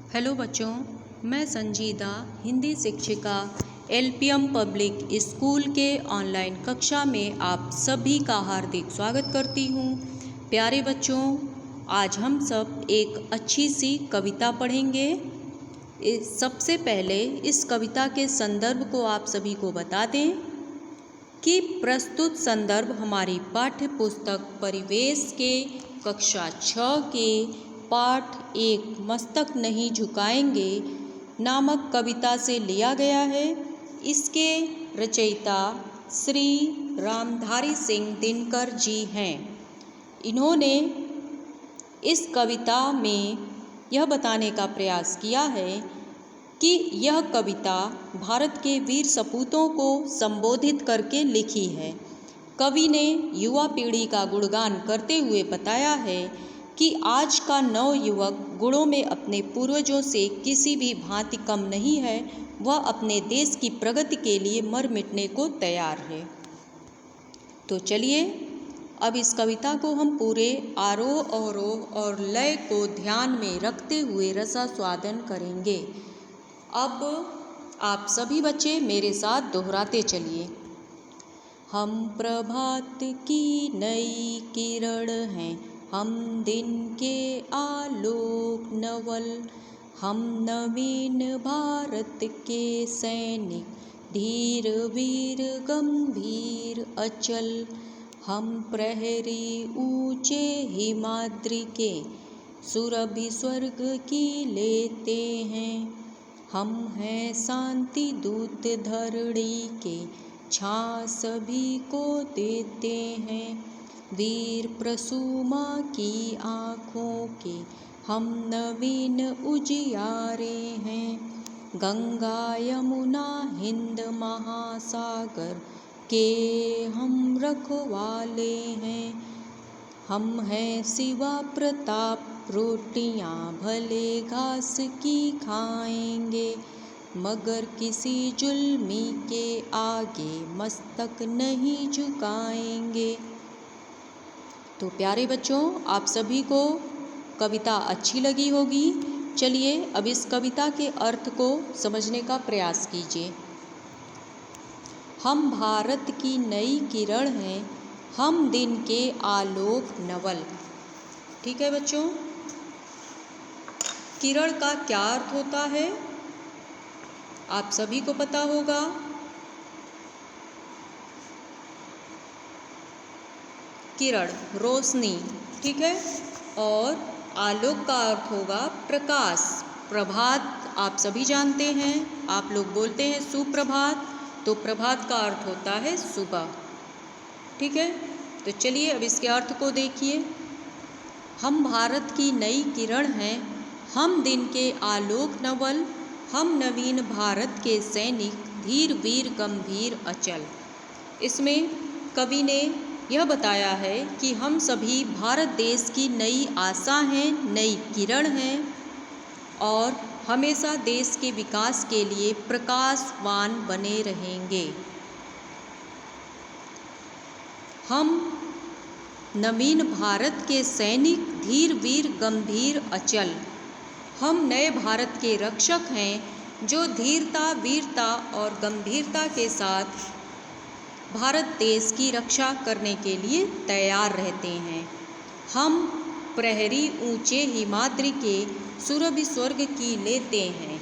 Hello बच्चों, मैं संजीदा हिंदी शिक्षिका एलपीएम पब्लिक स्कूल के ऑनलाइन कक्षा में आप सभी का हार्दिक स्वागत करती हूँ। प्यारे बच्चों, आज हम सब एक अच्छी सी कविता पढ़ेंगे। सबसे पहले इस कविता के संदर्भ को आप सभी को बता दें कि प्रस्तुत संदर्भ हमारी पाठ्य पुस्तक परिवेश के कक्षा 6 के पाठ 1 मस्तक नहीं झुकाएंगे नामक कविता से लिया गया है। इसके रचयिता श्री रामधारी सिंह दिनकर जी हैं। इन्होंने इस कविता में यह बताने का प्रयास किया है कि यह कविता भारत के वीर सपूतों को संबोधित करके लिखी है। कवि ने युवा पीढ़ी का गुणगान करते हुए बताया है कि आज का नवयुवक गुणों में अपने पूर्वजों से किसी भी भांति कम नहीं है। वह अपने देश की प्रगति के लिए मर मिटने को तैयार है। तो चलिए अब इस कविता को हम पूरे आरोह अवरोह और लय को ध्यान में रखते हुए रसास्वादन करेंगे। अब आप सभी बच्चे मेरे साथ दोहराते चलिए। हम प्रभात की नई किरण हैं, हम दिन के आलोक नवल, हम नवीन भारत के सैनिक, धीर वीर गंभीर अचल, हम प्रहरी ऊंचे हिमाद्रि के, सुरभि स्वर्ग की लेते हैं। हम हैं शांति दूत धरणी के, छां सभी को देते हैं। वीर प्रसूमा की आँखों के, हम नवीन उजियारे हैं। गंगा यमुना हिंद महासागर के हम रखवाले हैं। हम हैं शिवा प्रताप, रोटियां भले घास की खाएंगे, मगर किसी जुल्मी के आगे मस्तक नहीं झुकाएंगे। तो प्यारे बच्चों, आप सभी को कविता अच्छी लगी होगी। चलिए अब इस कविता के अर्थ को समझने का प्रयास कीजिए। हम भारत की नई किरण हैं, हम दिन के आलोक नवल। ठीक है बच्चों, किरण का क्या अर्थ होता है आप सभी को पता होगा। किरण रोशनी, ठीक है, और आलोक का अर्थ होगा प्रकाश। प्रभात आप सभी जानते हैं, आप लोग बोलते हैं सुप्रभात, तो प्रभात का अर्थ होता है सुबह। ठीक है, तो चलिए अब इसके अर्थ को देखिए। हम भारत की नई किरण हैं, हम दिन के आलोक नवल, हम नवीन भारत के सैनिक, धीर वीर गंभीर अचल। इसमें कवि ने यह बताया है कि हम सभी भारत देश की नई आशा हैं, नई किरण हैं और हमेशा देश के विकास के लिए प्रकाशवान बने रहेंगे। हम नवीन भारत के सैनिक, धीर वीर गंभीर अचल। हम नए भारत के रक्षक हैं जो धीरता, वीरता और गंभीरता के साथ भारत देश की रक्षा करने के लिए तैयार रहते हैं। हम प्रहरी ऊंचे हिमाद्रि के, सुरभि स्वर्ग की लेते हैं।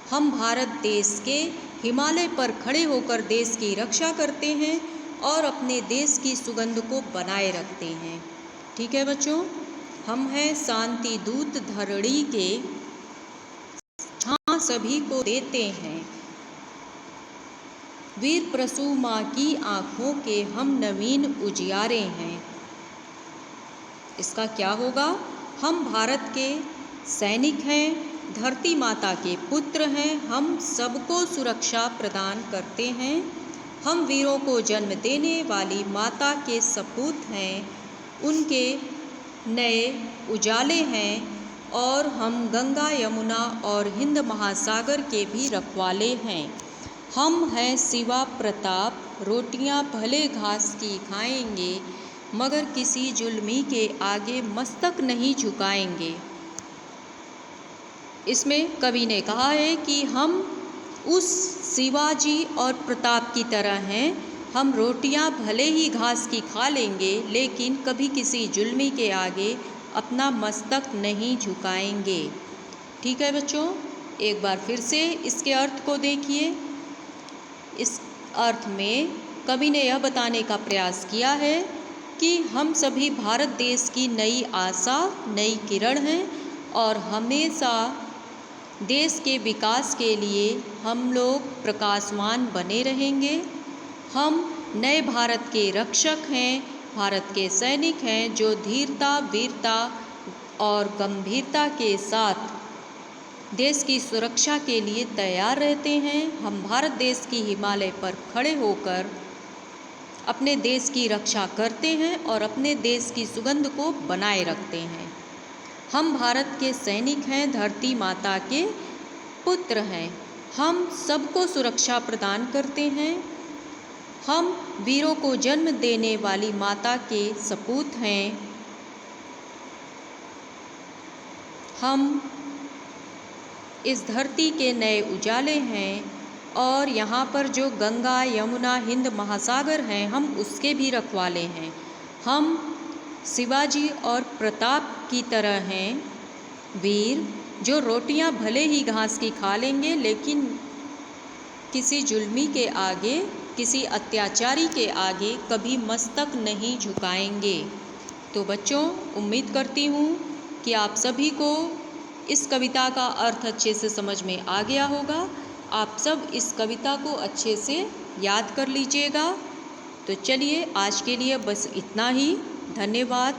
हम भारत देश के हिमालय पर खड़े होकर देश की रक्षा करते हैं और अपने देश की सुगंध को बनाए रखते हैं। ठीक है बच्चों, हम हैं शांति दूत धरणी के, छां सभी को देते हैं। वीर प्रसूमा की आँखों के, हम नवीन उजियारे हैं। इसका क्या होगा? हम भारत के सैनिक हैं, धरती माता के पुत्र हैं, हम सबको सुरक्षा प्रदान करते हैं। हम वीरों को जन्म देने वाली माता के सपूत हैं, उनके नए उजाले हैं और हम गंगा यमुना और हिंद महासागर के भी रखवाले हैं। हम हैं शिवा प्रताप, रोटियां भले घास की खाएंगे, मगर किसी जुल्मी के आगे मस्तक नहीं झुकाएंगे। इसमें कवि ने कहा है कि हम उस शिवाजी और प्रताप की तरह हैं। हम रोटियां भले ही घास की खा लेंगे, लेकिन कभी किसी जुल्मी के आगे अपना मस्तक नहीं झुकाएंगे। ठीक है बच्चों, एक बार फिर से इसके अर्थ को देखिए। इस अर्थ में कवि ने यह बताने का प्रयास किया है कि हम सभी भारत देश की नई आशा, नई किरण हैं और हमेशा देश के विकास के लिए हम लोग प्रकाशमान बने रहेंगे। हम नए भारत के रक्षक हैं, भारत के सैनिक हैं जो धीरता, वीरता और गंभीरता के साथ देश की सुरक्षा के लिए तैयार रहते हैं। हम भारत देश की हिमालय पर खड़े होकर अपने देश की रक्षा करते हैं और अपने देश की सुगंध को बनाए रखते हैं। हम भारत के सैनिक हैं, धरती माता के पुत्र हैं। हम सबको सुरक्षा प्रदान करते हैं। हम वीरों को जन्म देने वाली माता के सपूत हैं। हम इस धरती के नए उजाले हैं और यहाँ पर जो गंगा, यमुना, हिंद महासागर हैं, हम उसके भी रखवाले हैं। हम शिवाजी और प्रताप की तरह हैं, वीर जो रोटियां भले ही घास की खा लेंगे, लेकिन किसी जुल्मी के आगे, किसी अत्याचारी के आगे कभी मस्तक नहीं झुकाएंगे। तो बच्चों, उम्मीद करती हूँ कि आप सभी को इस कविता का अर्थ अच्छे से समझ में आ गया होगा। आप सब इस कविता को अच्छे से याद कर लीजिएगा। तो चलिए, आज के लिए बस इतना ही। धन्यवाद।